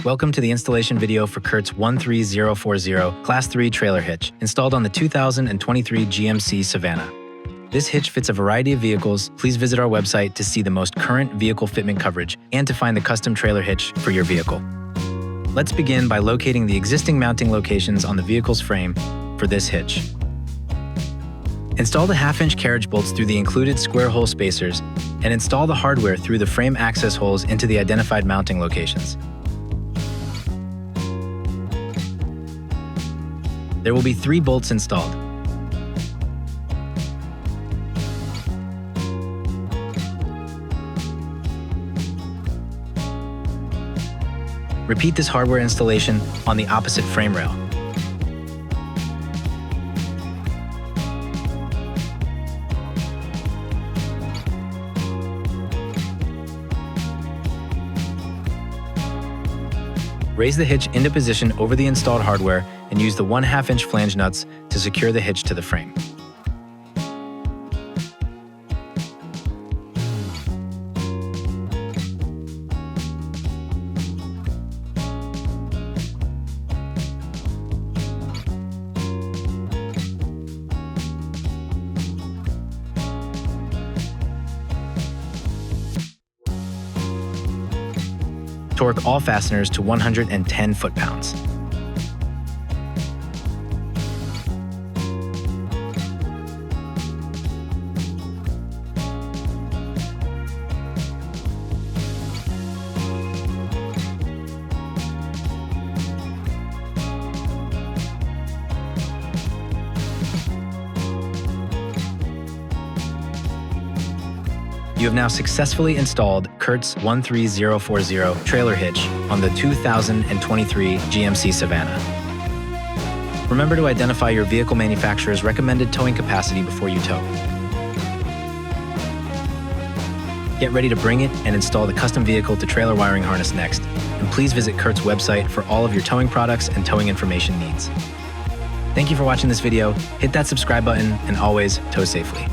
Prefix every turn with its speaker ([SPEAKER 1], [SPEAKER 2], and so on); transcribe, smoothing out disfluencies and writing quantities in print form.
[SPEAKER 1] Welcome to the installation video for CURT's 13040 Class 3 trailer hitch, installed on the 2023 GMC Savana. This hitch fits a variety of vehicles. Please visit our website to see the most current vehicle fitment coverage and to find the custom trailer hitch for your vehicle. Let's begin by locating the existing mounting locations on the vehicle's frame for this hitch. Install the half-inch carriage bolts through the included square hole spacers and install the hardware through the frame access holes into the identified mounting locations. There will be 3 bolts installed. Repeat this hardware installation on the opposite frame rail. Raise the hitch into position over the installed hardware and use the 1/2 inch flange nuts to secure the hitch to the frame. Torque all fasteners to 110 foot-pounds. You have now successfully installed CURT's 13040 trailer hitch on the 2023 GMC Savana. Remember to identify your vehicle manufacturer's recommended towing capacity before you tow. Get ready to bring it and install the custom vehicle to trailer wiring harness next, and please visit CURT's website for all of your towing products and towing information needs. Thank you for watching this video. Hit that subscribe button and always tow safely.